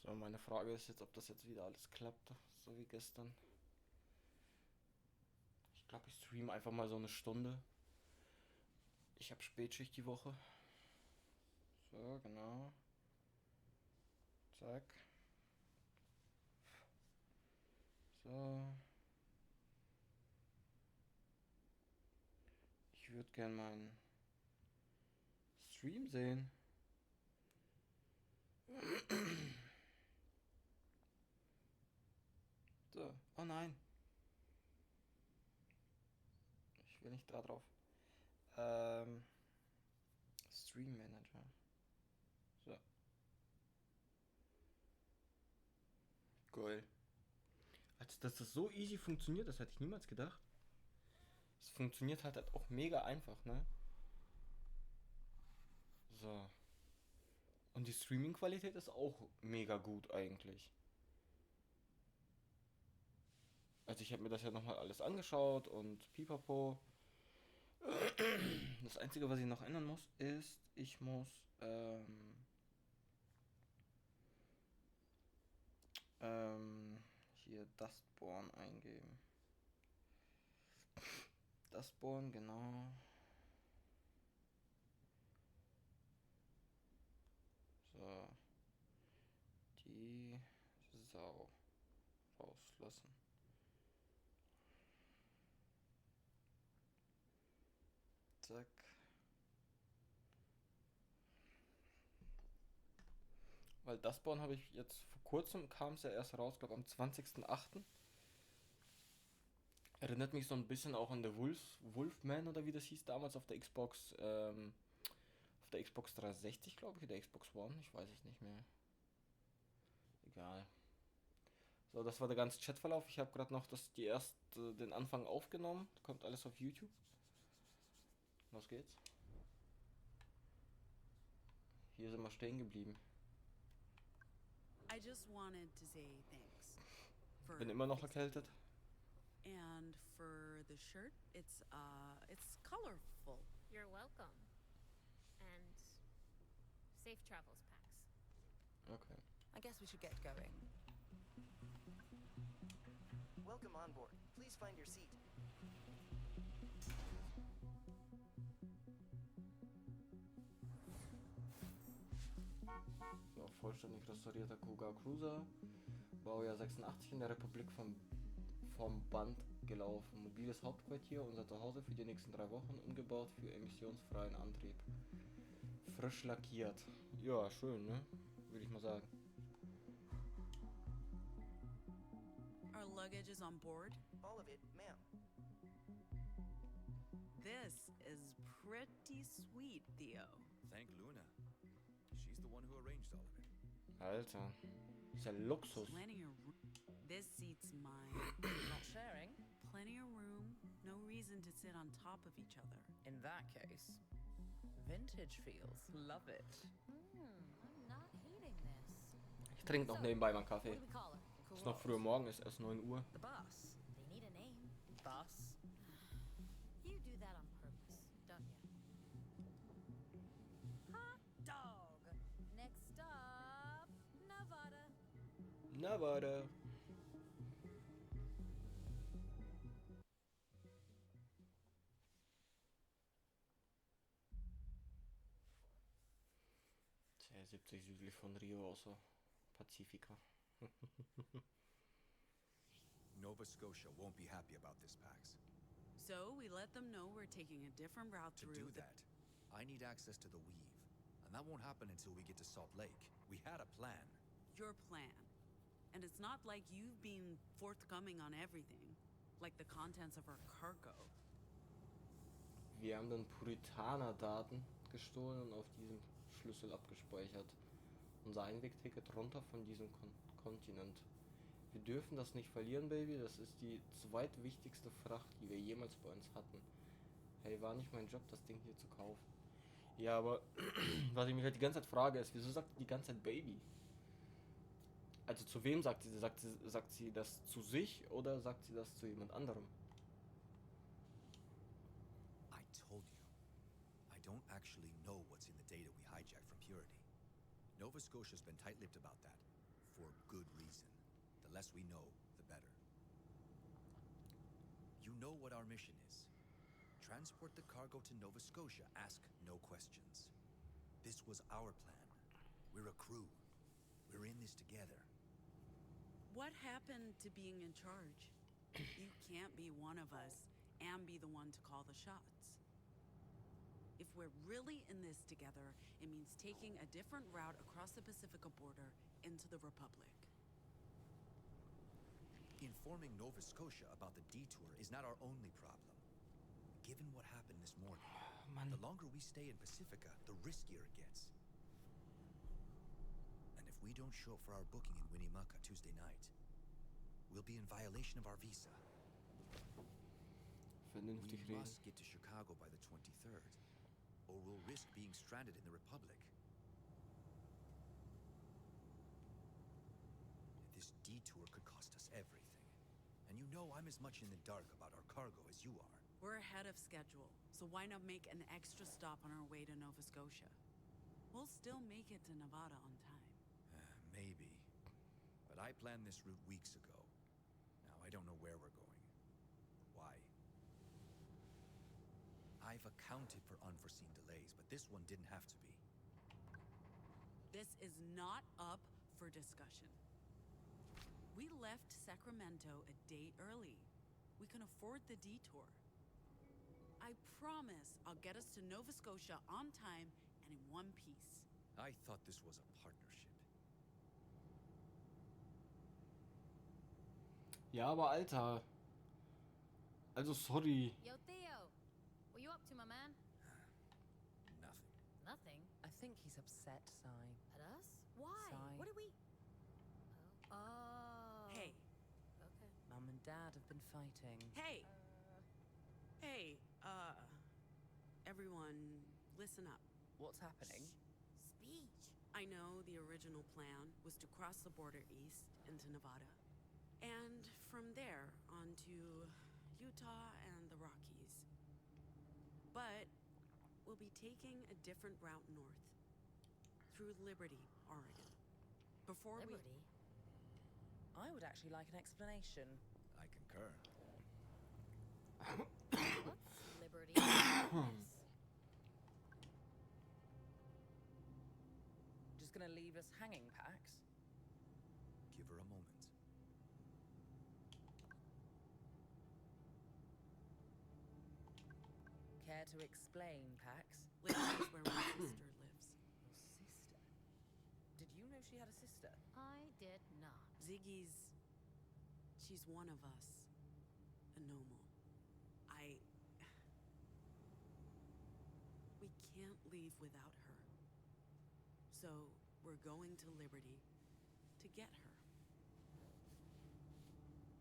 So, meine Frage ist jetzt, ob das jetzt wieder alles klappt, so wie gestern. Ich glaube, ich streame einfach mal so eine Stunde. Ich habe Spätschicht die Woche. So, genau. Zack. So. Ich würde gern meinen Stream sehen. So. Oh nein. Ich will nicht da drauf. Stream Manager. So. Geil. Also, dass das so easy funktioniert, das hätte ich niemals gedacht. Es funktioniert halt auch mega einfach, ne? So. Und die Streaming-Qualität ist auch mega gut eigentlich. Also ich habe mir das ja nochmal alles angeschaut und pipapo. Das Einzige, was ich noch ändern muss, ist, ich muss hier Dustborn eingeben. Dustborn, genau. So. Die Sau rauslassen. Zack. Weil Dustborn habe ich jetzt vor kurzem, kam es ja erst raus, glaube am 20.08. Erinnert mich so ein bisschen auch an der Wolfman oder wie das hieß damals auf der Xbox 360, glaube ich, oder Xbox One, ich weiß es nicht mehr. Egal. So, das war der ganze Chatverlauf. Ich habe gerade noch den Anfang aufgenommen. Kommt alles auf YouTube. Los geht's. Hier sind wir stehen geblieben. I just wanted to say thanks. Bin immer noch erkältet. And for the shirt, it's colorful. You're welcome. And safe travels, Pax. Okay. I guess we should get going. Welcome on board. Please find your seat. So, vollständig restaurierter Kuga Cruiser. Baujahr 86 in der Republik vom Band gelaufen. Mobiles Hauptquartier, unser Zuhause für die nächsten 3 Wochen, umgebaut für emissionsfreien Antrieb. Frisch lackiert. Ja, schön, ne? Würde ich mal sagen. Our luggage is on board. All of it, ma'am. This is pretty sweet, Theo. Thank Luna. She's the one who arranged all of it. Alter, ist ja Luxus. Plenty of room. This seat's mine. Not sharing? Plenty of room. No reason to sit on top of each other. In that case, vintage feels. Love it. I'm not hating this. Ich trinke noch nebenbei meinen What Kaffee. do we call her? Ist noch früher morgen, ist erst 9 Uhr. The bus. They need a name. Bus. You do that on purpose, don't you? Hot dog. Next stop, Nevada. Na, warte. Tja, 70 südlich von Rio, außer Pacifica. Nova Scotia won't be happy about this, Pax. So we let them know we're taking a different route To through. do that, I need access to the weave. And that won't happen until we get to Salt Lake. We had a plan. Your plan. And it's not like you've been forthcoming on everything. Like the contents of our cargo. Wir haben dann Puritaner-Daten gestohlen und auf diesem Schlüssel abgespeichert. Unser Einwegticket runter von diesem Kontinent. Wir dürfen das nicht verlieren, Baby. Das ist die zweitwichtigste Fracht, die wir jemals bei uns hatten. Hey, war nicht mein Job, das Ding hier zu kaufen. Ja, aber was ich mich halt die ganze Zeit frage, ist, wieso sagt die ganze Zeit Baby? Also zu wem sagt sie? Sagt sie das zu sich oder sagt sie das zu jemand anderem? I told you. I don't actually know what's in the data we hijacked from Purity. Nova Scotia's been tight-lipped about that. for good reason. The less we know, the better. You know what our mission is. Transport the cargo to Nova Scotia, ask no questions. This was our plan. We're a crew. We're in this together. What happened to being in charge? You can't be one of us and be the one to call the shots. If we're really in this together, it means taking a different route across the Pacifica border into the Republic. Informing Nova Scotia about the detour is not our only problem. Given what happened this morning, the longer we stay in Pacifica, the riskier it gets. And if we don't show for our booking in Winnemucca Tuesday night, we'll be in violation of our visa. Vernünftig We reden. must get to Chicago by the 23rd, or we'll risk being stranded in the Republic. This detour could cost us everything. And you know I'm as much in the dark about our cargo as you are. We're ahead of schedule, so why not make an extra stop on our way to Nova Scotia? We'll still make it to Nevada on time. Maybe. But I planned this route weeks ago. Now I don't know where we're going. Why? I've accounted for unforeseen delays, but this one didn't have to be. This is not up for discussion. We left Sacramento a day early. We can afford the detour. I promise I'll get us to Nova Scotia on time and in one piece. I thought this was a partnership. Ja, aber Alter. Also sorry. Yo, Theo. What you up to, my man? Nothing. Nothing. I think he's upset, Sai. At us? Why? Sigh. What did we... Oh. Hey, Okay. Mum and Dad have been fighting. hey, hey, everyone, listen up. What's happening? Speech. I know the original plan was to cross the border east into Nevada, and from there on to Utah and the Rockies. But we'll be taking a different route north, through Liberty, Oregon. Before Liberty. I would actually like an explanation. I concur. What's Liberty? Yes. Just gonna leave us hanging, Pax? Give her a moment. Care to explain, Pax? Liberty's where my sister lives. Your sister? Did you know she had a sister? I did not. Ziggy's... she's one of us. A normal. We can't leave without her. So, we're going to Liberty to get her.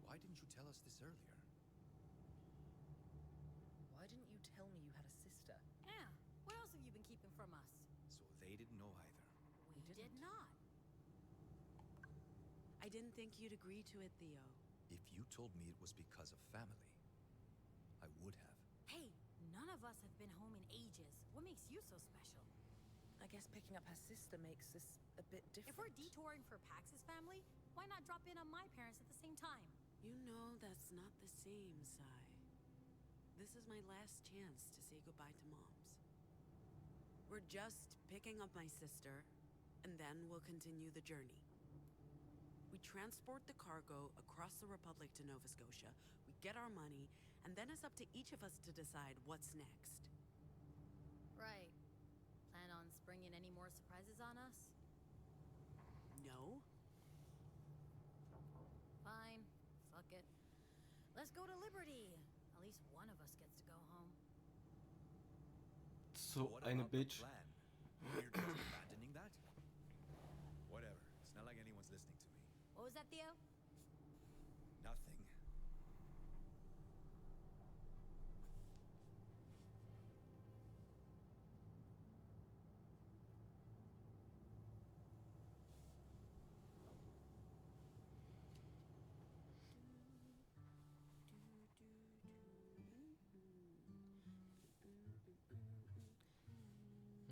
Why didn't you tell us this earlier? Why didn't you tell me you had a sister? Yeah. What else have you been keeping from us? So they didn't know either. We did didn't. not. I didn't think you'd agree to it, Theo. If you told me it was because of family, I would have. Hey, none of us have been home in ages. What makes you so special? I guess picking up her sister makes this a bit different. If we're detouring for Pax's family, why not drop in on my parents at the same time? You know that's not the same, Sai. This is my last chance to say goodbye to Moms. We're just picking up my sister, and then we'll continue the journey. We transport the cargo across the Republic to Nova Scotia, we get our money, and then it's up to each of us to decide what's next. Right. Plan on springing any more surprises on us? No? Fine. Fuck it. Let's go to Liberty. At least one of us gets to go home. So What eine about the Bitch. plan? We're just abandoning that? Whatever. It's not like anyone's listening to me. What was that, Theo? Nothing.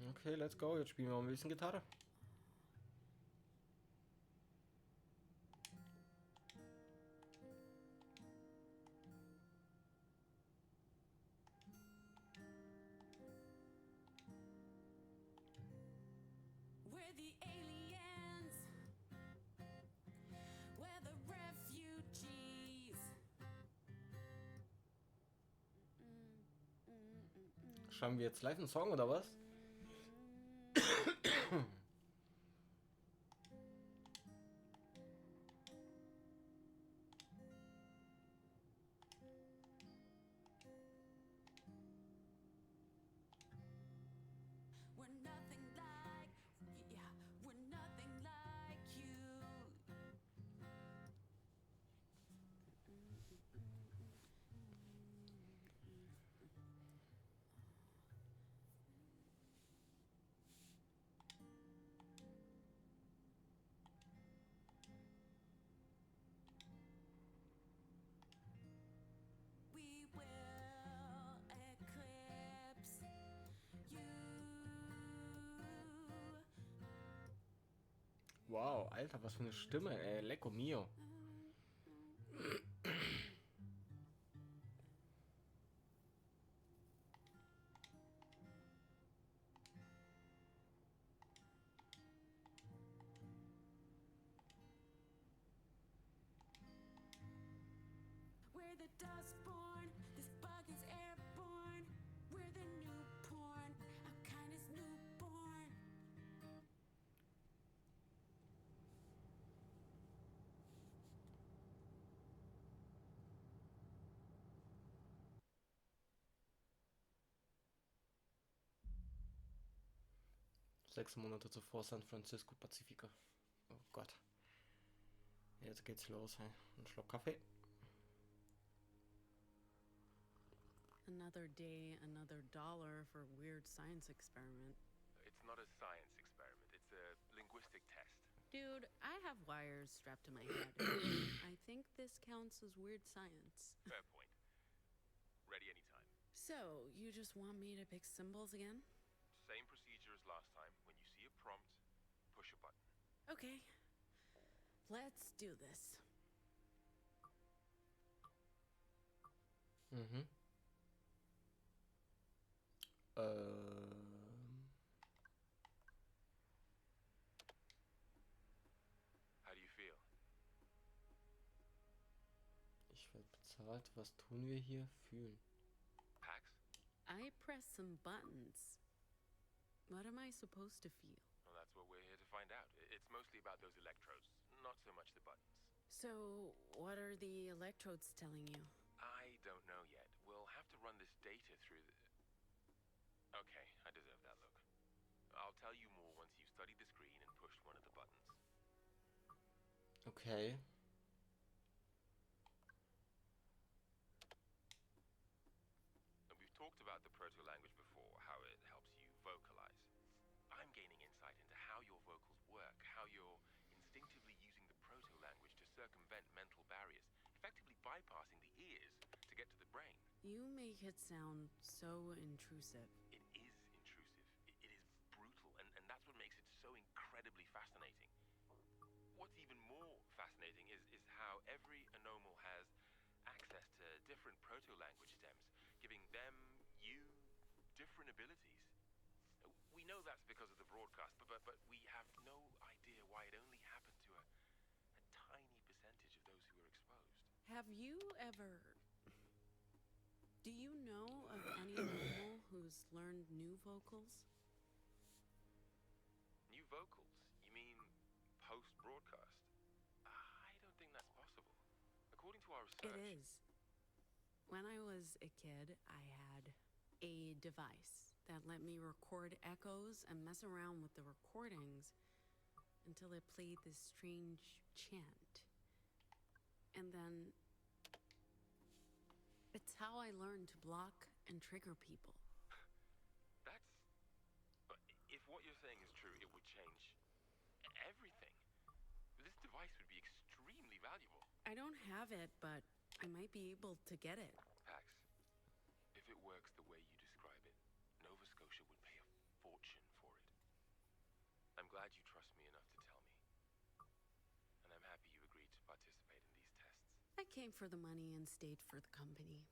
Okay, let's go. Jetzt spielen wir mal ein bisschen Gitarre. We're the aliens. We're the refugees. Schreiben wir jetzt live einen Song oder was? We're nothing like, yeah, we're nothing like you. We will eclipse you. Wow, Alter, was für eine Stimme, ey. Lecco mio. We're the Dustborn. This bug is airborne. We're the new porn. Our kind is newborn. Sechs Monate zuvor San Francisco Pacifica. Oh Gott. Jetzt geht's los, hey. Ein Schluck Kaffee. Another day, another dollar for weird science experiment. It's not a science experiment, it's a linguistic test. Dude, I have wires strapped to my head. I think this counts as weird science. Fair point. Ready anytime. So, you just want me to pick symbols again? Same procedure as last time. When you see a prompt, push a button. Okay. Let's do this. Mhm. How do you feel? Ich werde bezahlt. Was tun wir hier? Fühlen. Pax? I press some buttons. What am I supposed to feel? Well, that's what we're here to find out. It's mostly about those electrodes, not so much the buttons. So, what are the electrodes telling you? I don't know yet. We'll have to run this data through the... Okay, I deserve that look. I'll tell you more once you've studied the screen and pushed one of the buttons. Okay. And we've talked about the proto-language before, how it helps you vocalize. I'm gaining insight into how your vocals work, how you're instinctively using the proto-language to circumvent mental barriers, effectively bypassing the ears to get to the brain. You make it sound so intrusive. It is intrusive. It is brutal, and that's what makes it so incredibly fascinating. What's even more fascinating is how every anomal has access to different proto-language stems, giving them, you, different abilities. We know that's because of the broadcast, but we have no idea why it only happened to a tiny percentage of those who were exposed. Have you ever... Do you know of any animal who's learned new vocals? New vocals? You mean post-broadcast? I don't think that's possible. According to our research... It is. When I was a kid, I had a device that let me record echoes and mess around with the recordings until it played this strange chant. And then... It's how I learned to block and trigger people. That's... If what you're saying is true, it would change everything. This device would be extremely valuable. I don't have it, but I might be able to get it. Pax, if it works the way you describe it, Nova Scotia would pay a fortune for it. I'm glad you trust me enough to tell me. And I'm happy you agreed to participate in these tests. I came for the money and stayed for the company.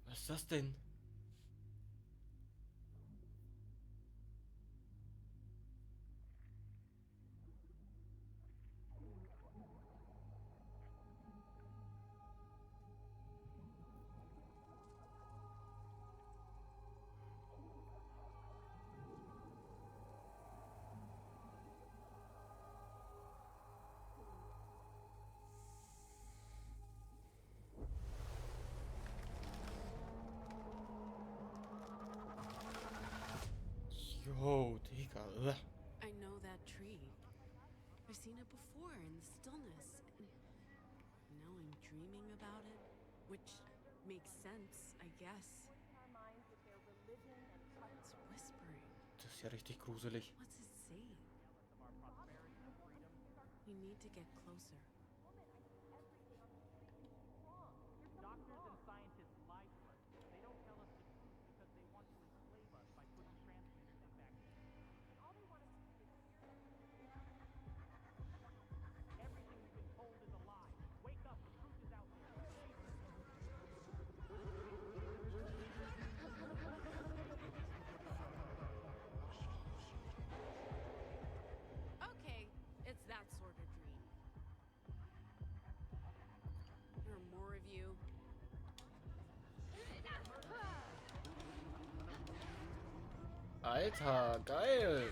Was ist das denn? Yo, Digga. I know that tree. I've seen it before in the stillness. And now I'm dreaming about it, which makes sense, I guess. It's whispering. Das ist ja richtig gruselig. What's it saying? We need to get closer. Doctors and scientists lie to us. They don't tell us the truth because they want to enslave us by putting transmitters in vaccines. All they want us to do is everything we've been told is a lie. Wake up, the truth is out there. Okay, it's that sort of dream. There are more of you. Alter, geil.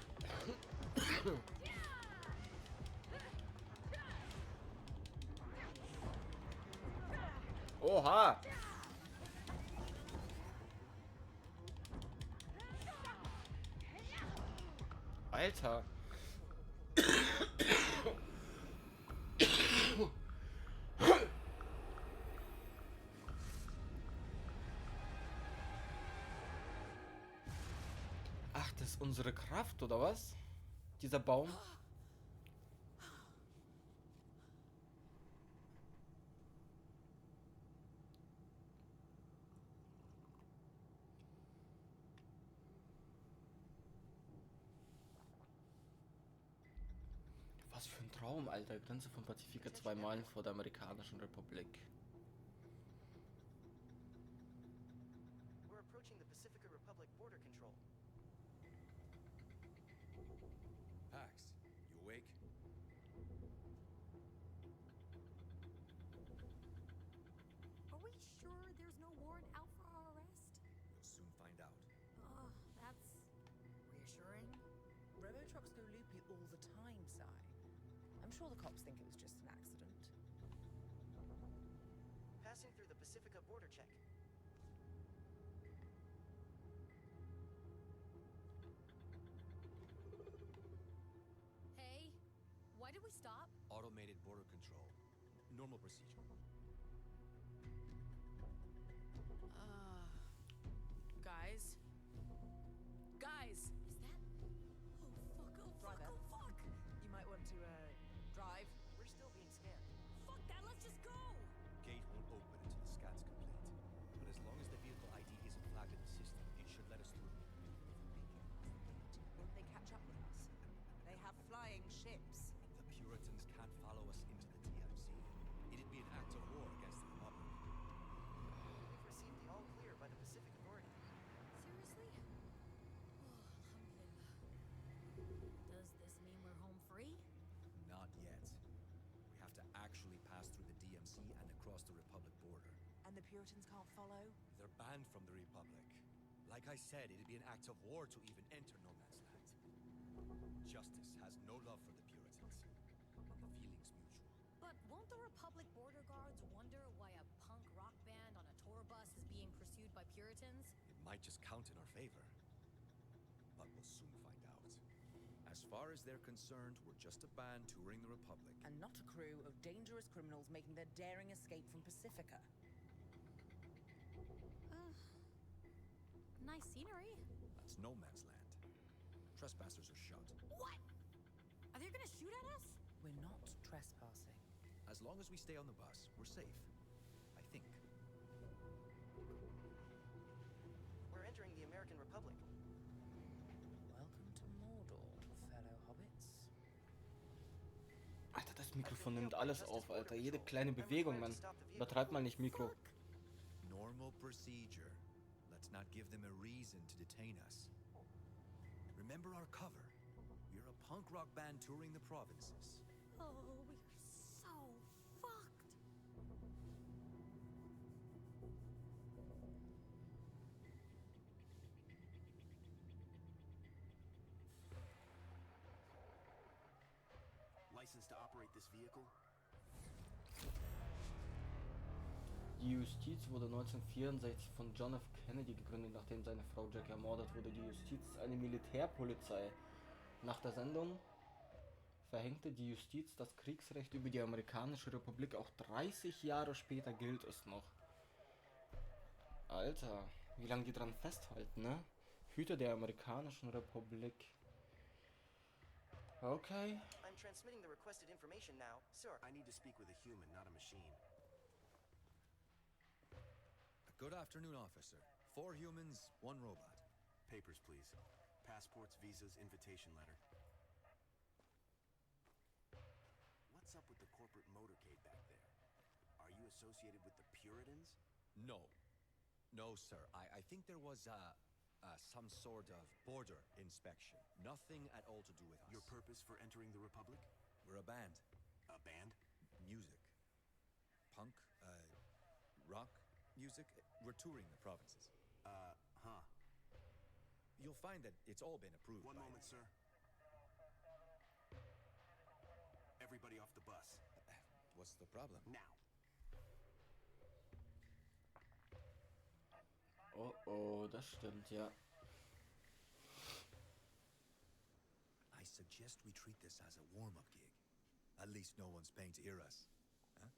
Oha. Alter. Ach, das ist unsere Kraft, oder was? Dieser Baum? Was für ein Traum, Alter. Grenze von Pacifica 2 Meilen vor der Amerikanischen Republik. We're approaching the Pacifica Republic border control. Pax, you awake? Are we sure there's no warrant out for our arrest? You'll soon find out. That's reassuring. Robo trucks go loopy all the time, Si. I'm sure the cops think it was just an accident. Passing through the Pacifica border check. Hey, why did we stop? Automated border control. Normal procedure. Guys? Guys! Is that? Oh fuck! Oh fuck! Driver. Oh fuck! You might want to, drive. We're still being scanned. Fuck that! Let's just go! Gate won't open until the scan's complete. But as long as the vehicle ID isn't flagged in the system, it should let us through. Won't they catch up with us? They have flying ships. The Puritans can't follow us into the DMZ. It'd be an act of war against the Republic. We've received the all clear by the Pacific Authority. Seriously? Oh, alhamdulillah. Does this mean we're home free? Not yet. We have to actually pass through the DMZ and across the Republic border. And the Puritans can't follow? They're banned from the Republic. Like I said, it'd be an act of war to even enter no man's land. Justice has no love for the Puritans, and the feeling's mutual. But won't the Republic border guards wonder why a punk rock band on a tour bus is being pursued by Puritans? It might just count in our favor. But we'll soon find out. As far as they're concerned, we're just a band touring the Republic. And not a crew of dangerous criminals making their daring escape from Pacifica. Nice scenery. That's no man's land. Trespassers are shot. What? Are they gonna shoot at us? We're not trespassing. As long as we stay on the bus, we're safe. I think. We're entering the American Republic. Welcome to Mordor, fellow hobbits. Alter, das Mikrofon nimmt alles auf, Alter. Jede kleine Bewegung, Mann. Übertreibt mal nicht Mikro. Norm Normal procedure. Let's not give them a reason to detain us. Remember our cover? We're a punk rock band touring the provinces. Oh, we're so fucked. License to operate this vehicle? Die Justiz wurde 1964 von John F. Kennedy gegründet, nachdem seine Frau Jackie ermordet wurde. Die Justiz ist eine Militärpolizei. Nach der Sendung verhängte die Justiz das Kriegsrecht über die amerikanische Republik. Auch 30 Jahre später gilt es noch. Alter, wie lange die dran festhalten, ne? Hüter der amerikanischen Republik. Okay. I'm transmitting the requested information now. Sir, I need to speak with a human, not a machine. Good afternoon, officer. 4 humans, 1 robot. Papers, please. Passports, visas, invitation letter. What's up with the corporate motorcade back there? Are you associated with the Puritans? No. No, sir. I think there was some sort of border inspection. Nothing at all to do with us. Your purpose for entering the Republic? We're a band. A band? Music. Punk, rock music. We're touring the provinces. Huh. You'll find that it's all been approved. One moment, sir. Everybody off the bus. What's the problem? Now. Oh oh, das stimmt, ja. I suggest we treat this as a warm-up gig. At least no one's paying to hear us. Huh?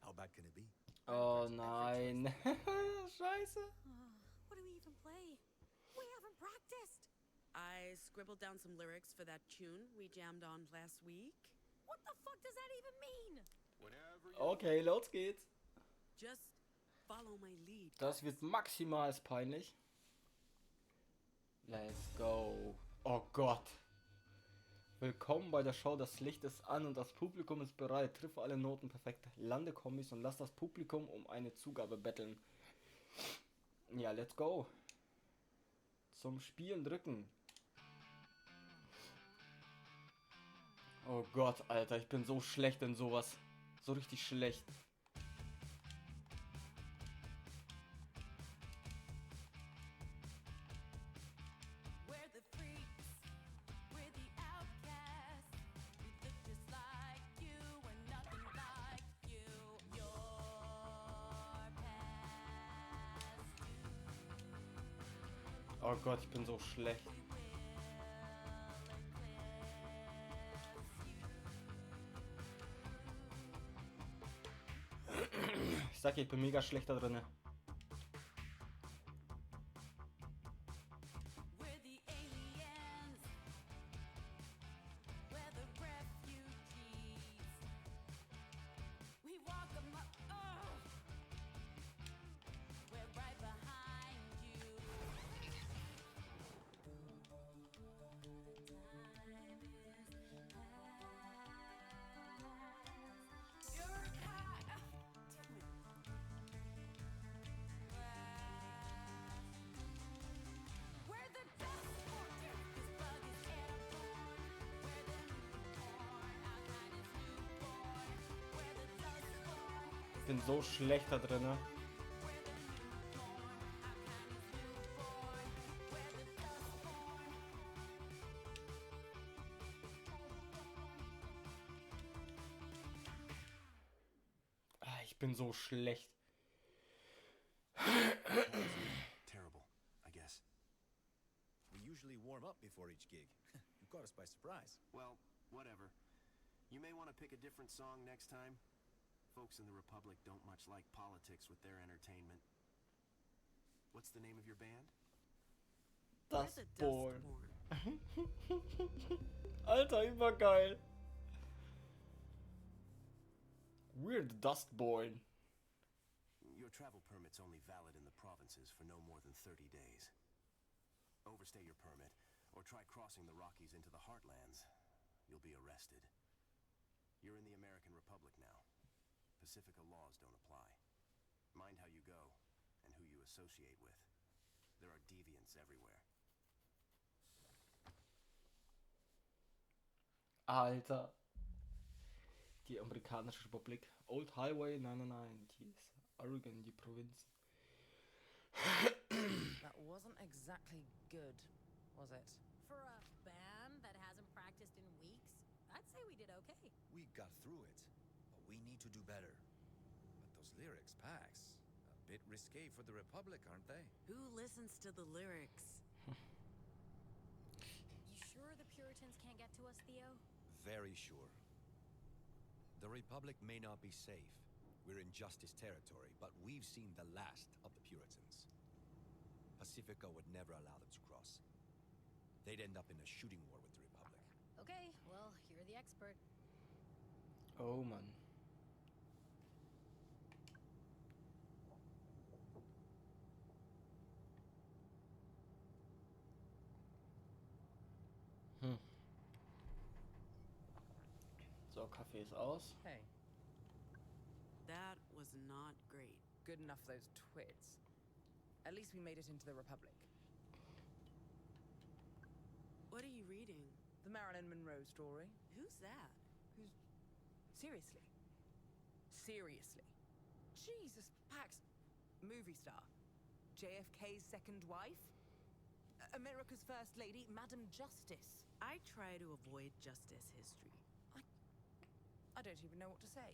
How bad can it be? Oh nein. Scheiße. What do we even play? We haven't practiced. I scribbled down some lyrics for that tune we jammed on last week. What the fuck does that even mean? Okay, los geht's. Just follow my lead. Das wird maximal peinlich. Let's go. Oh Gott. Willkommen bei der Show. Das Licht ist an und das Publikum ist bereit. Triffe alle Noten perfekt. Lande Kombis und lass das Publikum um eine Zugabe betteln. Ja, let's go. Zum Spielen drücken. Oh Gott, Alter, ich bin so schlecht in sowas. So richtig schlecht. We're the freaks, we're the outcasts. We look just like you, we're nothing like you. Your past due. Oh Gott, ich bin so schlecht. Ich sag dir, ich bin mega schlecht da drin. We're the aliens, we're the refugees. We walk amok, oh, we're right behind you. You're hot. We're the Dustborn. This bug is airborne. We're the newborn. Our kind is newborn. We're the Dustborn. Ich bin so schlecht da drin. We're the newborn. Our kind is newborn. We're the Dustborn. Ich bin so schlecht. Terrible, I guess. We usually warm up before each gig. You caught us by surprise. Well, whatever. You may want to pick a different song next time. Folks in the Republic don't much like politics with their entertainment. What's the name of your band? We're the Dustborn. Dustborn. Alter, übergeil. We're the Dustborn. Your travel permit's only valid in the provinces for no more than 30 days. Overstay your permit, or try crossing the Rockies into the heartlands. You'll be arrested. You're in the American Republic now. Pacifica laws don't apply. Mind how you go, and associate with. There are deviants everywhere. Alter. Die amerikanische Republik. Old Highway 99. Die ist Oregon, die Provinz. That wasn't exactly good, was it? For a band that hasn't practiced in weeks, I'd say we did okay. We got through it, but we need to do better. But those lyrics, Pax, a bit risque for the Republic, aren't they? Who listens to the lyrics? You sure the Puritans can't get to us, Theo? Very sure. The Republic may not be safe. We're in Justice territory, but we've seen the last of the Puritans. Pacifica would never allow them to cross. They'd end up in a shooting war with the Republic. Okay, well, you're the expert. Oh Mann. So, Kaffee ist aus. Hey, That was not great. good enough for those twits. At least we made it into the Republic. What are you reading? The Marilyn Monroe story. Who's that? Seriously? Seriously? Jesus, Pax. Movie star. JFK's second wife? America's first lady, Madam Justice. I try to avoid justice history. I don't even know what to say.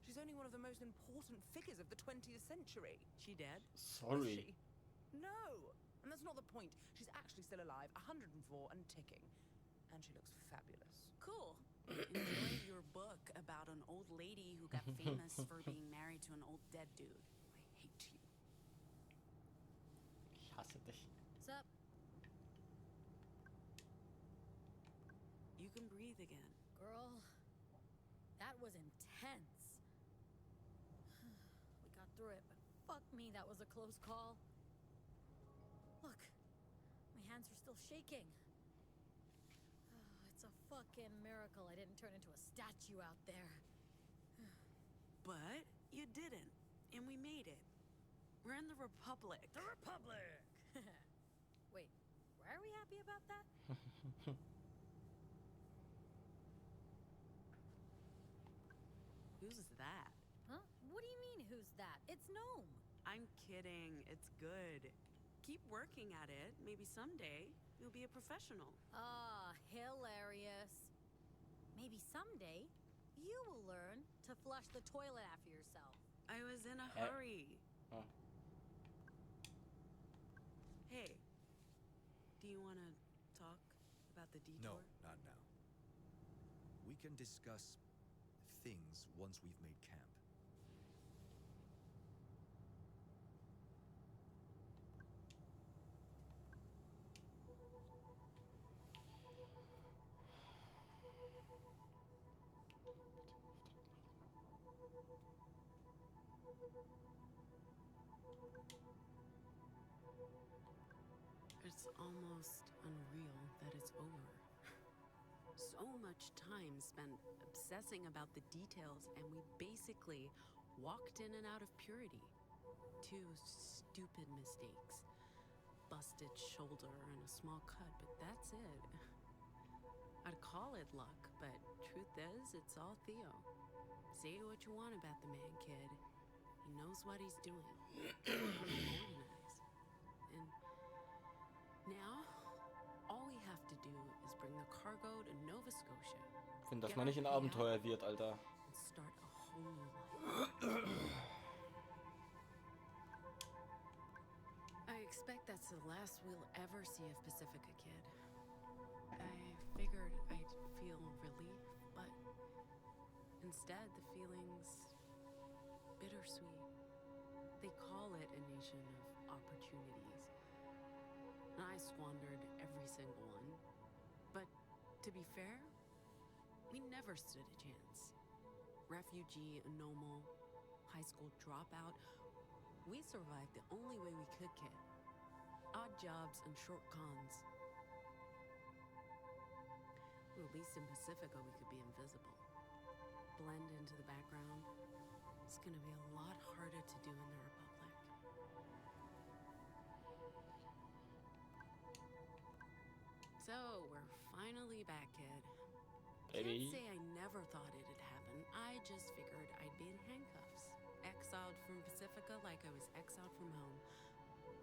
She's only one of the most important figures of the 20th century. She dead? Sorry. Is she? No! And that's not the point. She's actually still alive, 104 and ticking. And she looks fabulous. Cool. Enjoy your book about an old lady who got famous for being married to an old dead dude. I hate you. Ich hasse dich. What's up? You can breathe again. Girl, that was intense. We got through it, but fuck me, that was a close call. Look, my hands are still shaking. It's a fucking miracle I didn't turn into a statue out there. But you didn't. And we made it. We're in the Republic. The Republic! Wait, why are we happy about that? Who's that? Huh? What do you mean, who's that? It's Gnome. I'm kidding. It's good. Keep working at it. Maybe someday you'll be a professional. Ah, hilarious. Maybe someday you will learn to flush the toilet after yourself. I was in a hurry. Oh. Hey, do you want to talk about the detour? No, not now. We can discuss things once we've made camp. It's almost unreal that it's over. So much time spent obsessing about the details, and we basically walked in and out of purity. 2 stupid mistakes. Busted shoulder and a small cut, but that's it. I'd call it luck, but truth is, it's all Theo. Say what you want about the man, kid. He knows what he's doing. Organized. And now, all we have to do is bring the cargo to Nova Scotia. Ich finde, dass man nicht ein Abenteuer wird, Alter. And start a whole new life. I expect that's the last we'll ever see of Pacifica, kid. I figured I'd feel relief, but instead the feeling's bittersweet. They call it a nation of opportunities. And I squandered every single one. But to be fair, we never stood a chance. Refugee, anomal, high school dropout. We survived the only way we could, kid. Odd jobs and short cons. Well, at least in Pacifica we could be invisible. Blend into the background. It's gonna be a lot harder to do in the Republic. finally back, kid. Baby. Can't say I never thought it'd happen. I just figured I'd be in handcuffs. Exiled from Pacifica like I was exiled from home.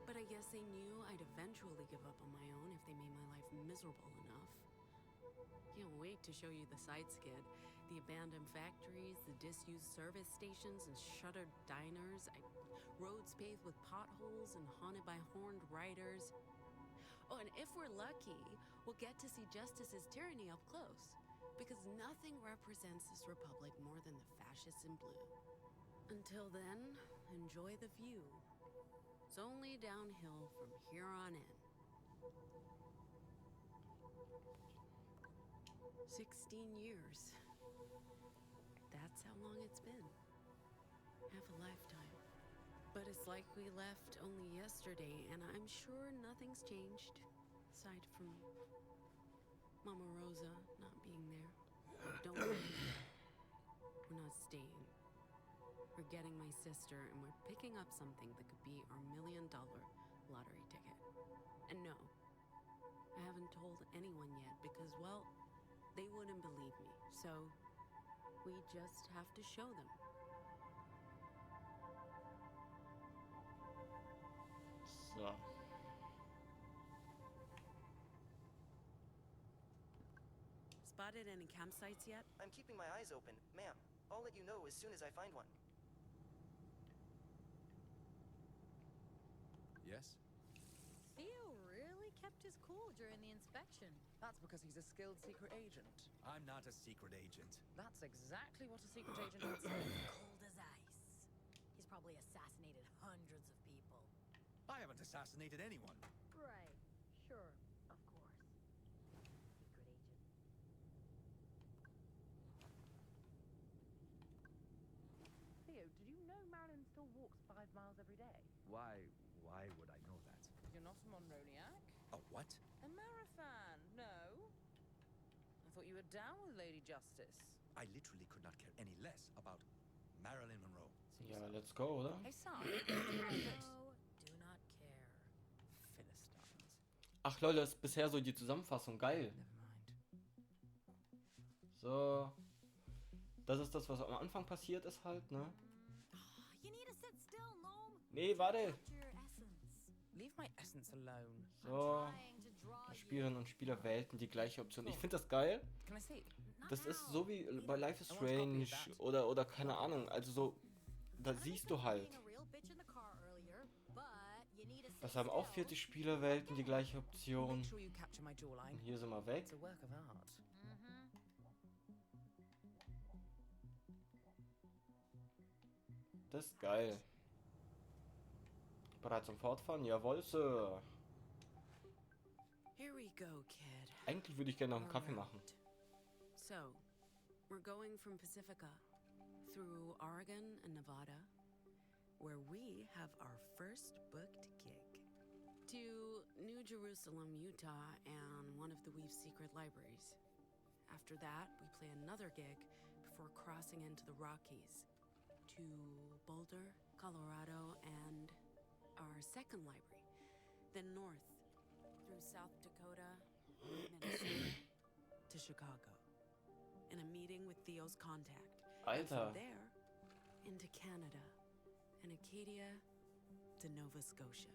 But I guess they knew I'd eventually give up on my own if they made my life miserable enough. Can't wait to show you the sights, kid. The abandoned factories, the disused service stations and shuttered diners. Roads paved with potholes and haunted by horned riders. Oh, and if we're lucky, we'll get to see justice's tyranny up close. Because nothing represents this republic more than the fascists in blue. Until then, enjoy the view. It's only downhill from here on in. 16 years. That's how long it's been. Half a lifetime. But it's like we left only yesterday, and I'm sure nothing's changed. Aside from Mama Rosa not being there. Don't worry. We're not staying. We're getting my sister, and we're picking up something that could be our $1 million lottery ticket. And no, I haven't told anyone yet because, well, they wouldn't believe me. So, we just have to show them. So. Spotted any campsites yet? I'm keeping my eyes open, ma'am. I'll let you know as soon as I find one. Yes? Theo really kept his cool during the inspection. That's because he's a skilled secret agent. I'm not a secret agent. That's exactly what a secret agent would say. Cold as ice. He's probably assassinated hundreds of people. I haven't assassinated anyone. Right. Sure. Of course. Secret agent. Theo, did you know Marilyn still walks 5 miles every day? Why would I know that? You're not a Monroniac? A what? A Marifan, no? I thought you were down with Lady Justice. I literally could not care any less about Marilyn Monroe. Ja, let's go, oder? Hey, son. No, do not care. Philistines. Ach Leute, das ist bisher so die Zusammenfassung. Geil. Never mind. So. Das ist das, was am Anfang passiert ist halt, ne? You need to sit still, Gnome. Nee, warte. Capture your essence. Leave my essence alone. So. Trying to draw Spielerinnen und Spieler wählten die gleiche Option. Ich finde das geil. Can I see? Das ist so wie bei Life is Strange oder keine Ahnung. Also so, da siehst du halt. Das haben auch 40 Spieler wählten die gleiche Option. Make sure you capture my jawline. Und hier sind wir weg. It's a work of art. Das ist geil. Bereit zum Fortfahren? Jawohl, Sir. Here we go, kid. Eigentlich würde ich gerne noch einen Kaffee machen. So, we're going from Pacifica through Oregon and Nevada, where we have our first booked gig, to New Jerusalem, Utah, and one of the Weave's secret libraries. After that, we play another gig before crossing into the Rockies, to Boulder, Colorado, and our second library, then north through South Dakota, Minnesota, to Chicago, in a meeting with Theo's contact. And Alter. from there, into Canada, and Acadia to Nova Scotia.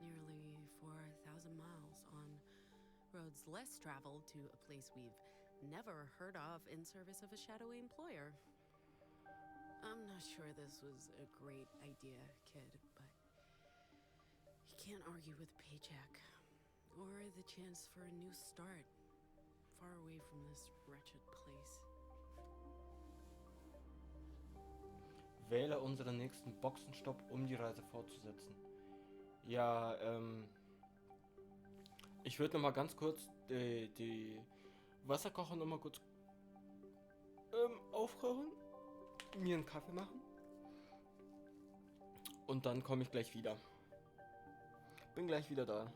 Nearly 4,000 miles on roads less traveled to a place we've never heard of in service of a shadowy employer. I'm not sure this was a great idea, kid, but you can't argue with a paycheck or the chance for a new start far away from this wretched place. Wähle unseren nächsten Boxenstopp, um die Reise fortzusetzen. Ja, ich würde noch mal ganz kurz die Wasserkocher noch mal kurz aufkochen, mir einen Kaffee machen und dann komme ich gleich wieder. Bin gleich wieder da.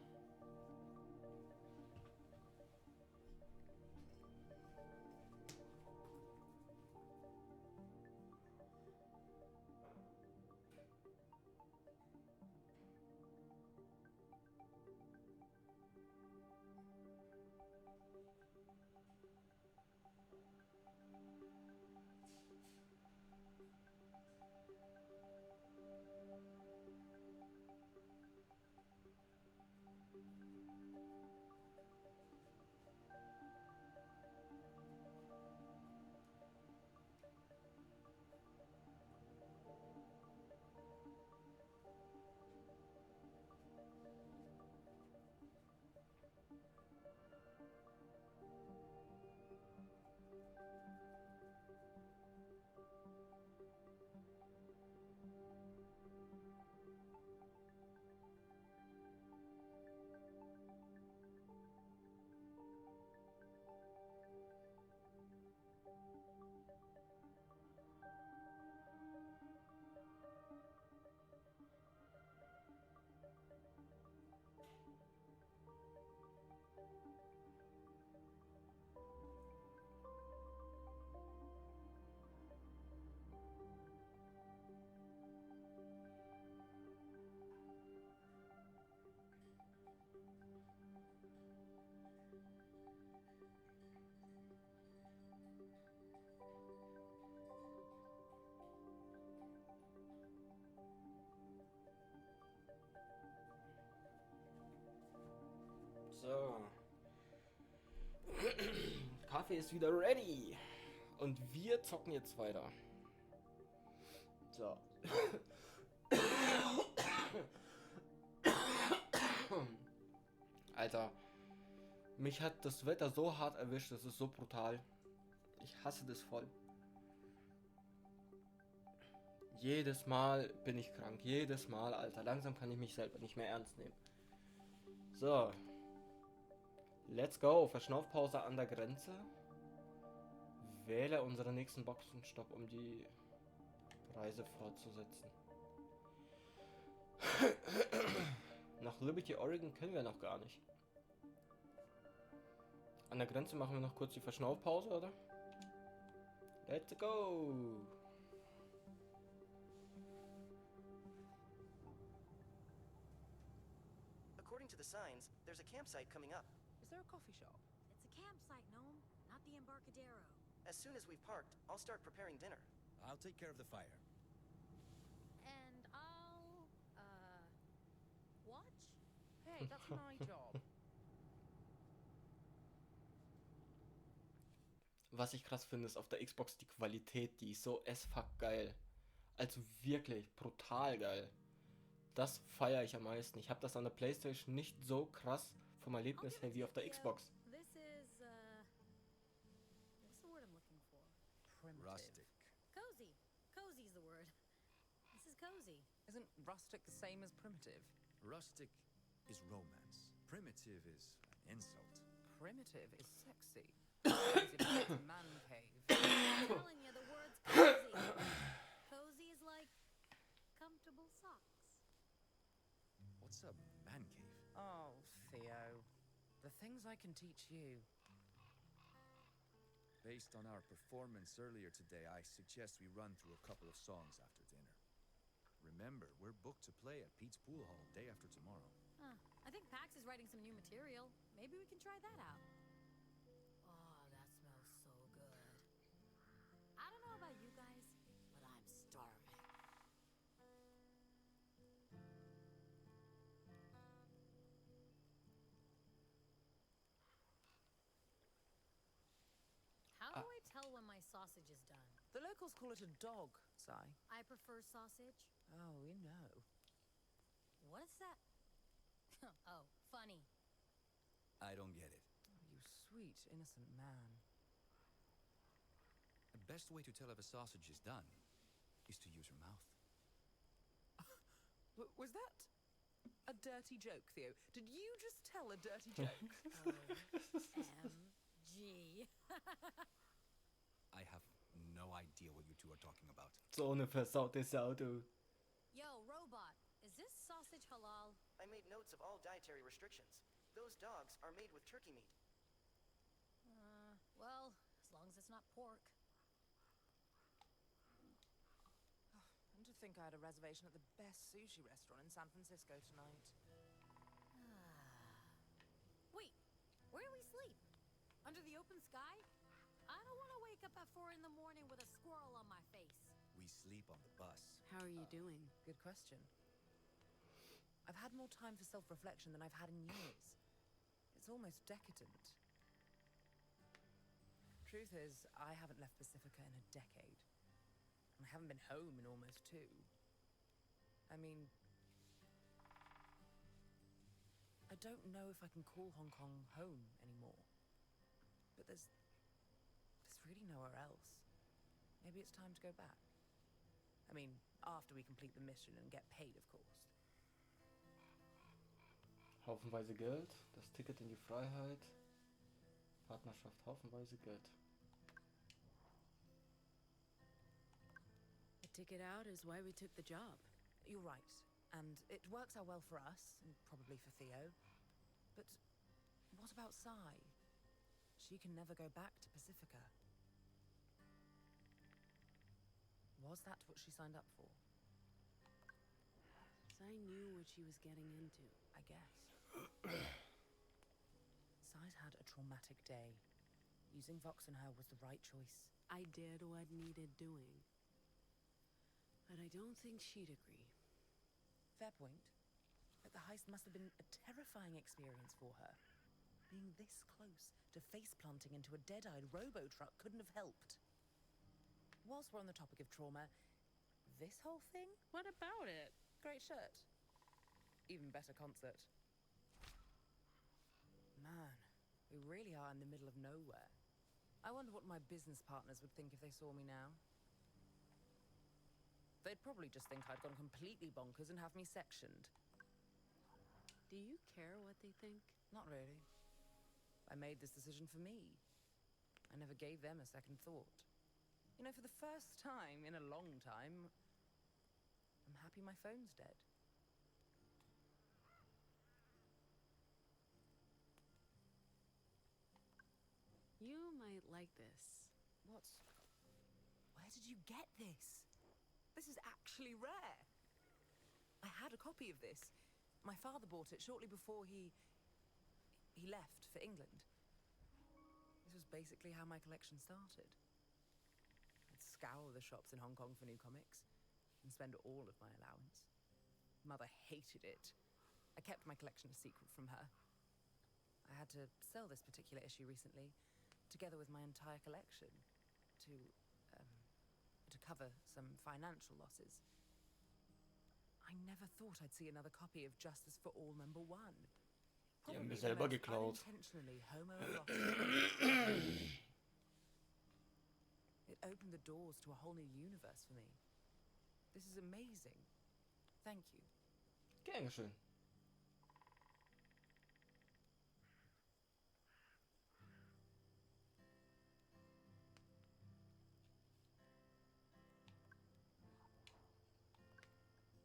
Waffe ist wieder ready. Und wir zocken jetzt weiter. So. Alter, mich hat das Wetter so hart erwischt, das ist so brutal. Ich hasse das voll. Jedes Mal bin ich krank, jedes Mal, Alter. Langsam kann ich mich selber nicht mehr ernst nehmen. So. Let's go. Verschnaufpause an der Grenze. Wähle unseren nächsten Boxenstopp, um die Reise fortzusetzen. Nach Liberty, Oregon können wir noch gar nicht. An der Grenze machen wir noch kurz die Verschnaufpause, oder? Let's go! According to the signs, there's a campsite coming up. Is there a coffee shop? It's a campsite, Gnome, not the Embarcadero. As soon as we've parked, I'll start preparing dinner. I'll take care of the fire. And I'll, watch? Hey, that's my job. Was ich krass finde, ist auf der Xbox die Qualität, die ist so fuck geil. Also wirklich brutal geil. Das feiere ich am meisten. Ich habe das an der PlayStation nicht so krass vom Erlebnis her wie auf der Xbox. This is, what's the word I'm looking for? Primitive. Rustic. Cozy. Cozy's the word. This is cozy. Isn't rustic the same as primitive? Rustic is romance. Primitive is an insult. Primitive is sexy. It's a man cave. I'm telling you, the word's cozy. Cozy is like comfortable socks. What's a man cave? Oh, Theo. The things I can teach you. Based on our performance earlier today, I suggest we run through a couple of songs after dinner. Remember, we're booked to play at Pete's Pool Hall day after tomorrow. I think Pax is writing some new material. Maybe we can try that out. Oh, that smells so good. I don't know about you guys, but I'm starving. How do I tell when my sausage is done? The locals call it a dog, Sai. I prefer sausage. Oh, we know. What is that? Oh, funny. I don't get it. Oh, you sweet, innocent man. The best way to tell if a sausage is done is to use your mouth. Was that a dirty joke, Theo? Did you just tell a dirty joke? MG. I have no idea what you two are talking about. So eine versaute Sau, du. Yo, robot, is this sausage halal? I made notes of all dietary restrictions. Those dogs are made with turkey meat. Well, as long as it's not pork. And to think I had a reservation at the best sushi restaurant in San Francisco tonight. Wait, where do we sleep? Under the open sky? I don't want to wake up at 4 in the morning with a squirrel on my face. We sleep on the bus. How are you doing? Good question. I've had more time for self-reflection than I've had in years. It's almost decadent. Truth is, I haven't left Pacifica in a decade. I haven't been home in almost 2. I mean, I don't know if I can call Hong Kong home anymore. But there's really nowhere else. Maybe it's time to go back. I mean, after we complete the mission and get paid, of course. Haufenweise Geld, das Ticket in die Freiheit, Partnerschaft, haufenweise Geld. The ticket out is why we took the job. You're right. And it works out well for us, and probably for Theo. But what about Sai? She can never go back to Pacifica. Was that what she signed up for? I knew what she was getting into. I guess. Sai's had a traumatic day. Using Vox and her was the right choice. I did what needed doing. But I don't think she'd agree. Fair point. But the heist must have been a terrifying experience for her. being this close to face-planting into a dead-eyed robo-truck couldn't have helped. Whilst we're on the topic of trauma, this whole thing? What about it? Great shirt. Even better concert. Man, we really are in the middle of nowhere. I wonder what my business partners would think if they saw me now. They'd probably just think I'd gone completely bonkers and have me sectioned. Do you care what they think? Not really. I made this decision for me. I never gave them a second thought. You know, for the first time in a long time, I'm happy my phone's dead. You might like this. What? Where did you get this? This is actually rare. I had a copy of this. My father bought it shortly before he left for England. This was basically how my collection started. I'd scour the shops in Hong Kong for new comics and spend all of my allowance. Mother hated it. I kept my collection a secret from her. I had to sell this particular issue recently, together with my entire collection, to cover some financial losses. I never thought I'd see another copy of Justice for All #1. Die haben wir selber geklaut. Unintentionally homoerotic. It opened the doors to a whole new universe for me. This is amazing. Thank you. Gern geschehen.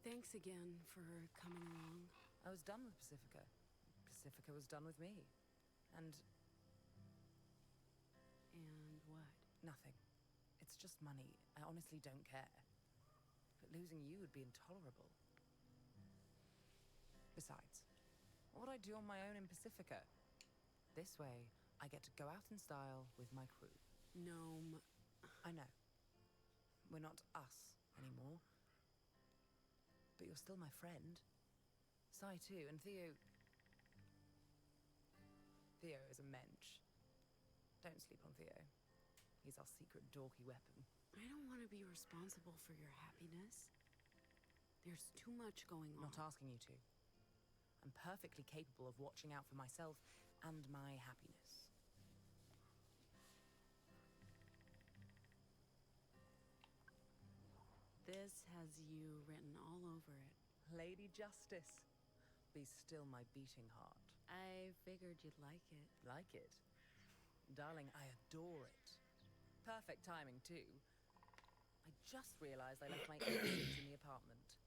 Thanks again for coming along. I was done with Pacifica. Pacifica was done with me. And what? nothing. It's just money. I honestly don't care. But losing you would be intolerable. Besides, what would I do on my own in Pacifica? This way, I get to go out in style with my crew. Gnome. I know. We're not us anymore. But you're still my friend. Sai too, and Theo... Theo is a mensch. Don't sleep on Theo. He's our secret dorky weapon. I don't want to be responsible for your happiness. There's too much going on. Not asking you to. I'm perfectly capable of watching out for myself and my happiness. This has you written all over it. Lady Justice. Be still my beating heart. I figured you'd like it. Like it? Darling, I adore it. Perfect timing, too. I just realized I left my earrings in the apartment.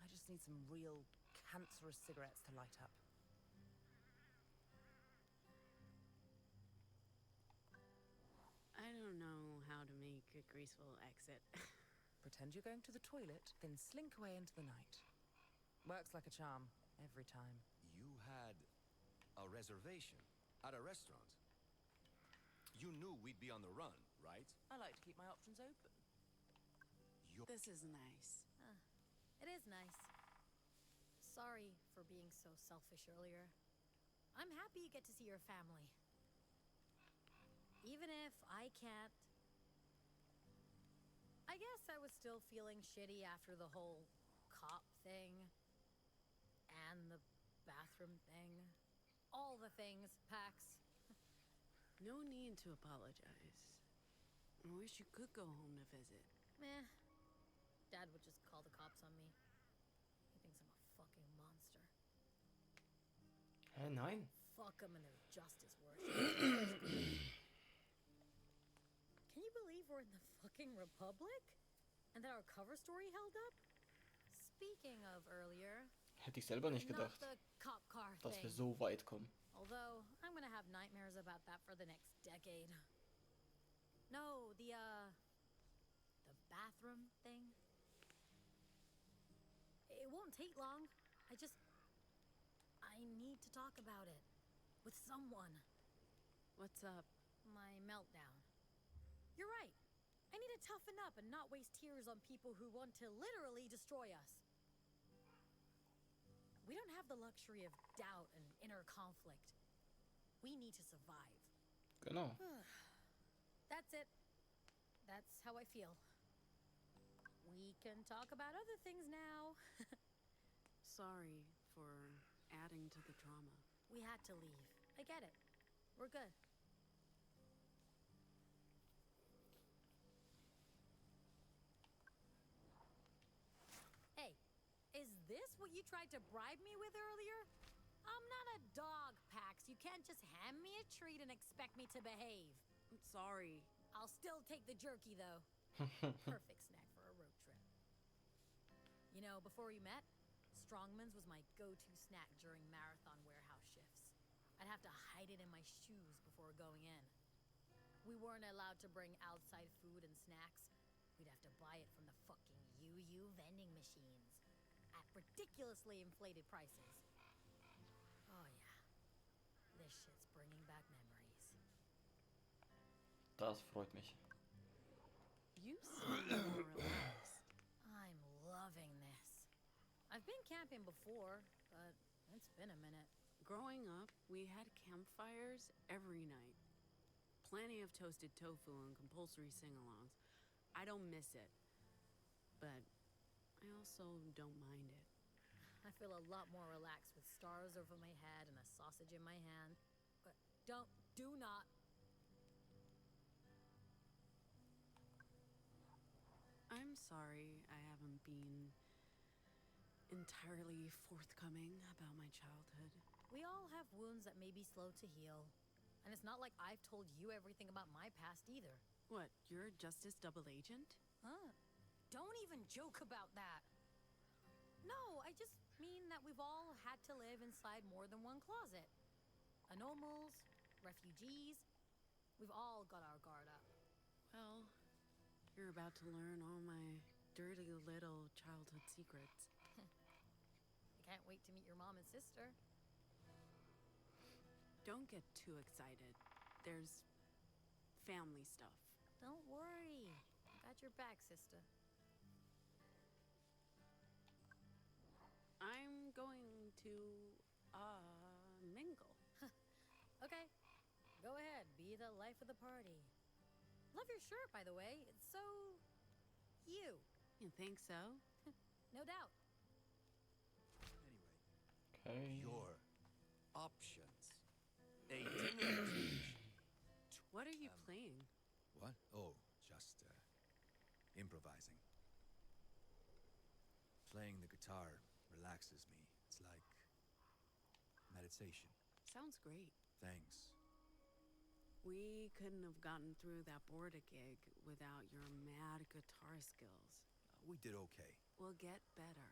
I just need some real cancerous cigarettes to light up. I don't know how to make a graceful exit. Pretend you're going to the toilet, then slink away into the night. Works like a charm, every time. You had a reservation at a restaurant. You knew we'd be on the run, right? I like to keep my options open. This is nice. It is nice. Sorry for being so selfish earlier. I'm happy you get to see your family. Even if I can't. I guess I was still feeling shitty after the whole cop thing. And the bathroom thing. All the things, Pax. No need to apologize. I wish you could go home to visit. Meh. Dad would just call the cops on me. He thinks I'm a fucking monster. Nein. Fuck them and their justice worship. Can you believe we're in the fucking Republic? And that our cover story held up? Speaking of earlier... Hätte ich selber nicht not gedacht, the cop car dass wir thing. so weit kommen. Although, I'm gonna have nightmares about that for the next decade. No, the bathroom thing. It won't take long. I need to talk about it. With someone. What's up? My meltdown. You're right. I need to toughen up and not waste tears on people who want to literally destroy us. We don't have the luxury of doubt and inner conflict. We need to survive. Genau. That's it. That's how I feel. We can talk about other things now. Sorry for adding to the drama. We had to leave. I get it. We're good. Hey, is this what you tried to bribe me with earlier? I'm not a dog, Pax. You can't just hand me a treat and expect me to behave. I'm sorry. I'll still take the jerky, though. Perfect snack for a road trip. You know, before we met, Strongman's was my go-to snack during marathon warehouse shifts. I'd have to hide it in my shoes before going in. We weren't allowed to bring outside food and snacks. We'd have to buy it from the fucking UU vending machines at ridiculously inflated prices. Oh yeah, this shit's bringing back memories. Das freut mich. You seem more relaxed. I'm loving this. I've been camping before, but it's been a minute. Growing up, we had campfires every night. Plenty of toasted tofu and compulsory sing-alongs. I don't miss it, but I also don't mind it. I feel a lot more relaxed with stars over my head and a sausage in my hand. But do not. I'm sorry I haven't been entirely forthcoming about my childhood. We all have wounds that may be slow to heal. And it's not like I've told you everything about my past either. What, you're a Justice double agent? Huh? Don't even joke about that. No, I just mean that we've all had to live inside more than one closet. Anomals, refugees, we've all got our guard up. Well, you're about to learn all my dirty little childhood secrets. I can't wait to meet your mom and sister. Don't get too excited. There's family stuff. Don't worry. I got your back, sister. I'm going to, mingle. Okay, go ahead. Be the life of the party. Love your shirt, by the way. It's so... you. You think so? No doubt. Anyway, Okay. your options. A dinner reservation. What are you playing? What? Oh, just improvising. Playing the guitar relaxes me. It's like meditation. Sounds great. Thanks. We couldn't have gotten through that border gig without your mad guitar skills. We did okay. We'll get better.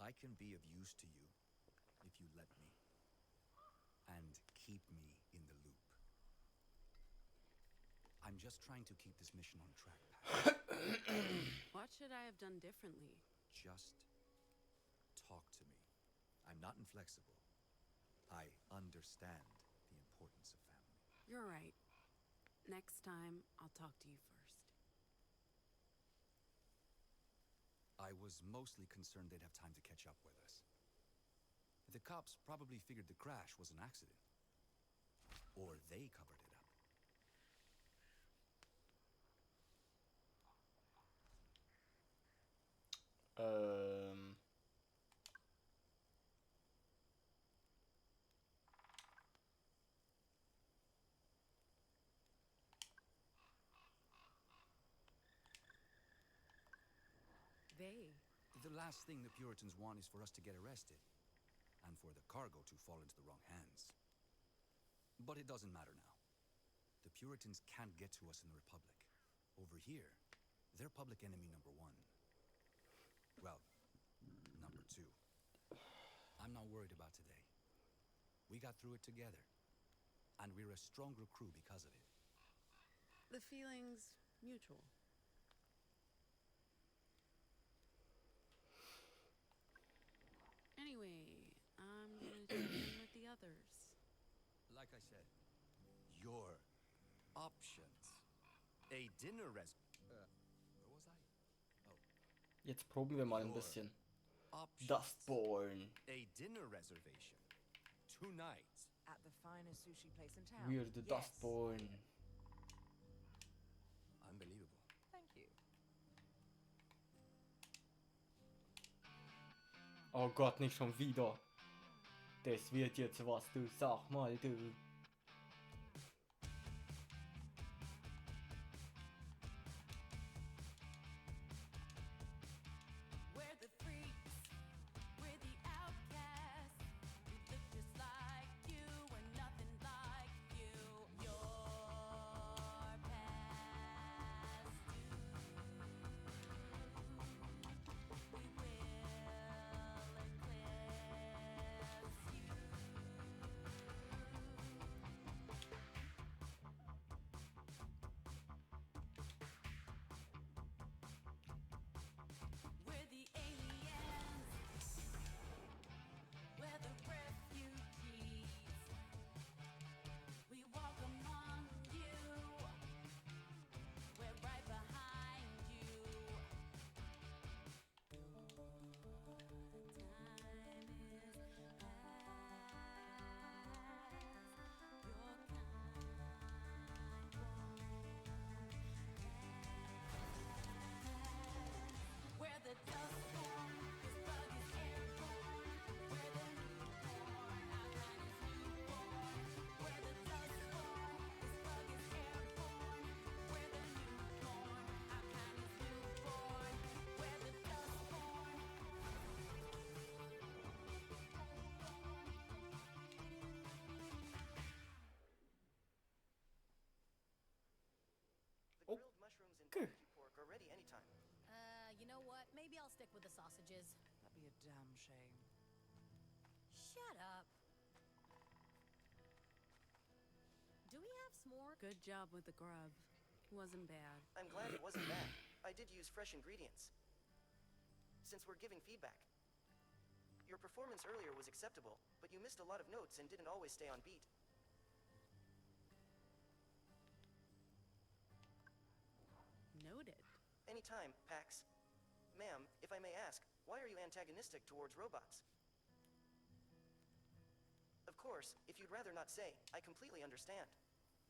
I can be of use to you if you let me. And keep me in the loop. I'm just trying to keep this mission on track, Pat. What should I have done differently? Just talk to me. I'm not inflexible. I understand the importance of family. You're right. Next time, I'll talk to you first. I was mostly concerned they'd have time to catch up with us. The cops probably figured the crash was an accident. Or they covered it up. They? The last thing the Puritans want is for us to get arrested. And for the cargo to fall into the wrong hands. But it doesn't matter now. The Puritans can't get to us in the Republic. Over here, they're public enemy number one. Well, number two. I'm not worried about today. We got through it together. And we're a stronger crew because of it. The feeling's mutual. Anyway, I'm gonna check in with the others. Like I said, your options. A dinner where was I? Oh. Jetzt proben wir mal ein Your bisschen. options. Dustborn. A dinner reservation. 2 nights. at the finest sushi place in town. We're the Yes. Dustborn. Unbelievable. Thank you. Oh Gott, nicht schon wieder. Das wird jetzt was, du, sag mal, du. We're the freaks, we're the outcasts. We look just like you, we're nothing like you. Your past due. We will eclipse you. We're the aliens. We're the refugees. We walk among you. We're right behind you. Time is past. Your kind won't. We're the dustborn. This bug is airborne. We're the newborn. Our kind is newborn. We're the dustborn. This bug is airborne. We're the newborn. Our kind is newborn. We're the dustborn. The grilled mushrooms and Okay. barbecue pork are ready anytime. You know what? Maybe I'll stick with the sausages. That'd be a damn shame. Shut up. Do we have s'more? Good job with the grub. Wasn't bad. I'm glad it wasn't bad. I did use fresh ingredients. Since we're giving feedback. Your performance earlier was acceptable, but you missed a lot of notes and didn't always stay on beat. Noted. Anytime, Pax. Ma'am, if I may ask, why are you antagonistic towards robots? Of course, if you'd rather not say, I completely understand.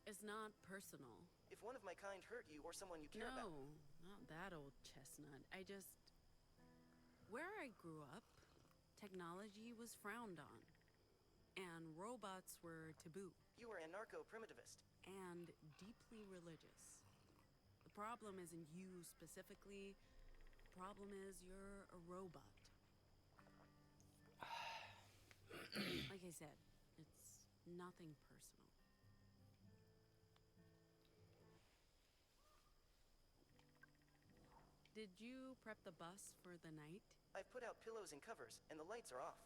It's not personal. If one of my kind hurt you or someone you care about... No, not that old chestnut. Where I grew up, technology was frowned on. And robots were taboo. You were anarcho-primitivist. And deeply religious. The problem isn't you specifically. The problem is you're a robot. Like I said, it's nothing personal. Did you prep the bus for the night? I've put out pillows and covers, and the lights are off.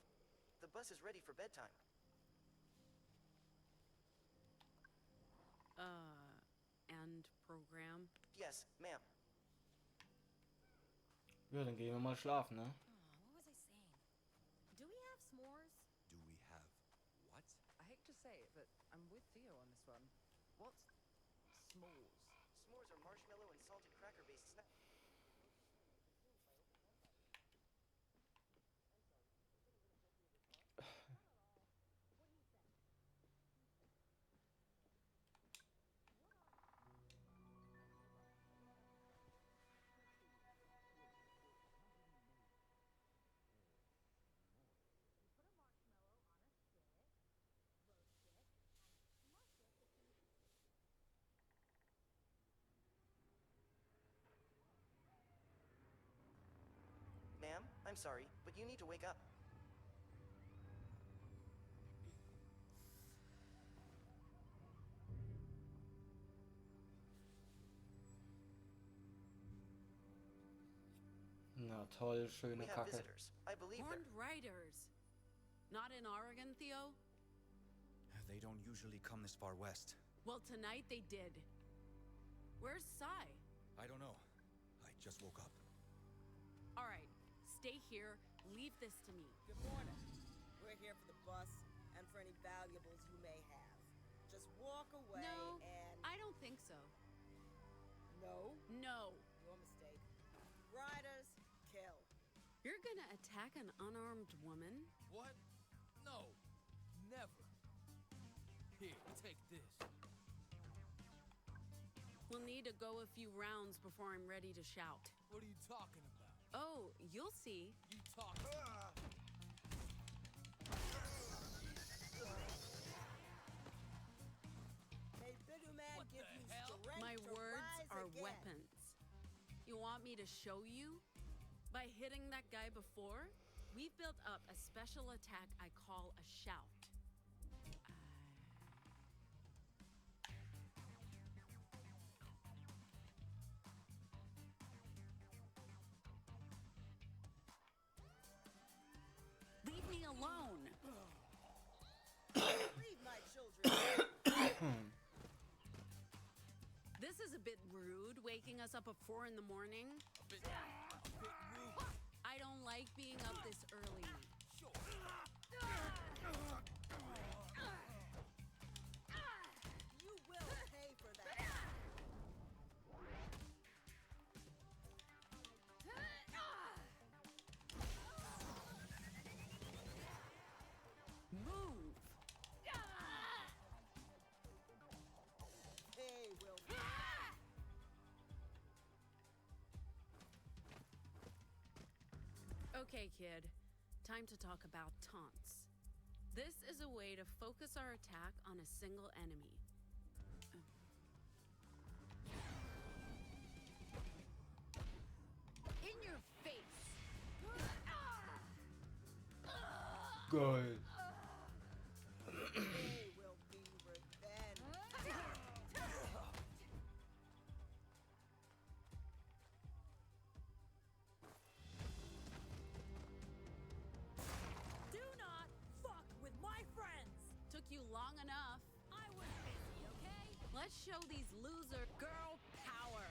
The bus is ready for bedtime. And program? Yes, ma'am. Ja, dann gehen wir mal schlafen, ne? What was I saying? Do we have s'mores? Do we have what? I hate to say it, but I'm with Theo on this one. What's s'mores? S'mores are marshmallow and salted cracker-based snacks. Ma'am, I'm sorry, but you need to wake up. Na toll, We schöne have Kacke. visitors. I believe Horned they're... riders. Not in Oregon, Theo? They don't usually come this far west. Well, tonight they did. Where's Sai? I don't know. I just woke up. All right, stay here. Leave this to me. Good morning. We're here for the bus and for any valuables you may have. Just walk away No, and... I don't think so. No? No. Your mistake. Riders, kill. You're gonna attack an unarmed woman? What? No. Never. Here, take this. We'll need to go a few rounds before I'm ready to shout. What are you talking about? Oh, you'll see. You talk. May Bitter Man What give the you hell? strength My to words rise are again. weapons. You want me to show you? By hitting that guy before, we've built up a special attack I call a shout. Leave me alone. Leave my children. This is a bit rude, waking us up at 4 in the morning. A bit rude. I don't like being up this early. Sure. You will pay for that. Move. They will. Okay, kid. Time to talk about taunts. This is a way to focus our attack on a single enemy. In your face. Geil. They will be revenged. Do not fuck with my friends! Took you long enough. I was busy, okay? Let's show these loser girl power.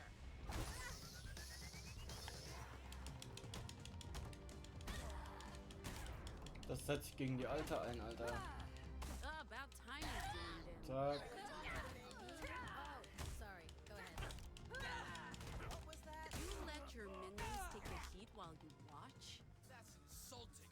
Das setzt sich gegen die Alte ein, Alter. About time you joined in. Zack. Oh, sorry. Go ahead. What was that? You let your minions take the heat while you watch? That's insulting.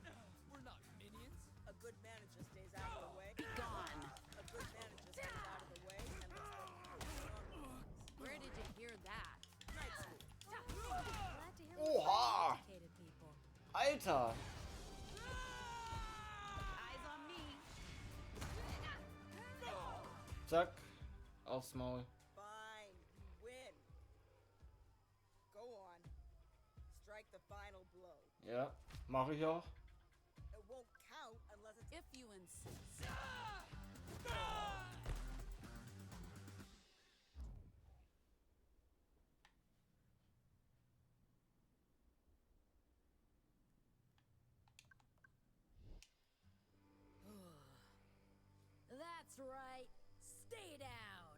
We're not minions. A good manager stays out of the way. Gone. A good manager stays out of the way and lets them focus on things. Where did you hear that? Night school. Glad to hear Oha! educated people. Alter! Eyes on me. Zack. Aufs Maul. Fine, you win. Go on. Strike the final blow. Ja, mache ich auch. It won't count unless it's If you insist. That's right. Stay down.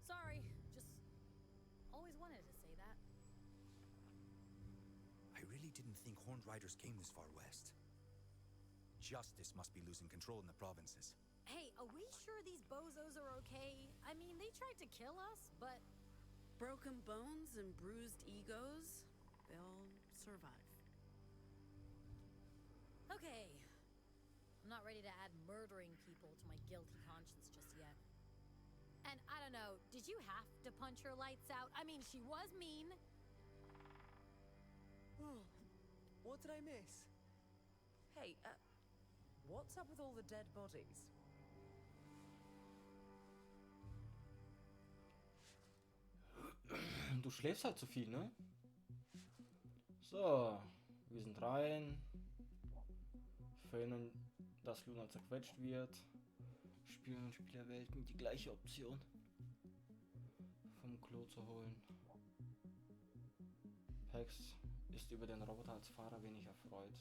Sorry, just always wanted to say that. I really didn't think Horned Riders came this far west. Justice must be losing control in the provinces. Hey, are we sure these bozos are okay? I mean, they tried to kill us, but Broken bones and bruised egos, they'll survive. okay. I'm not ready to add murdering people to my guilty conscience just yet. And I don't know, did you have to punch her lights out? I mean, she was mean. What did I miss? Hey, what's up with all the dead bodies? Du schläfst halt zu viel, ne? So, wir sind rein. Verhindern, dass Luna zerquetscht wird. Spielen und Spielerwelten die gleiche Option. Vom Klo zu holen. Pax ist über den Roboter als Fahrer wenig erfreut.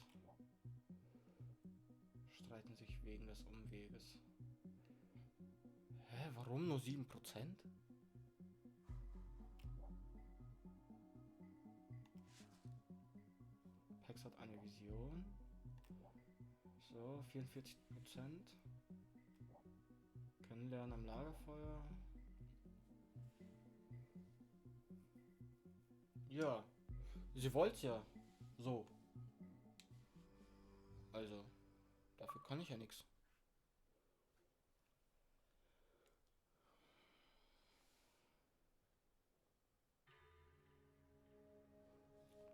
Streiten sich wegen des Umweges. Hä, warum nur 7%? Pax hat eine Vision. So, 44%. Kennenlernen am Lagerfeuer. Ja, sie wollt's ja. So. Also, dafür kann ich ja nichts.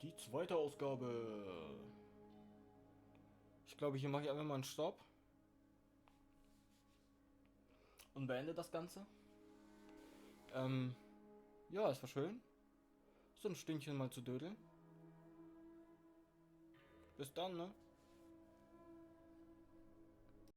Die zweite Ausgabe. Ich glaube, hier mache ich einfach mal einen Stopp. Und beende das Ganze. Ja, es war schön. So ein Stündchen mal zu dödeln. Bis dann, ne?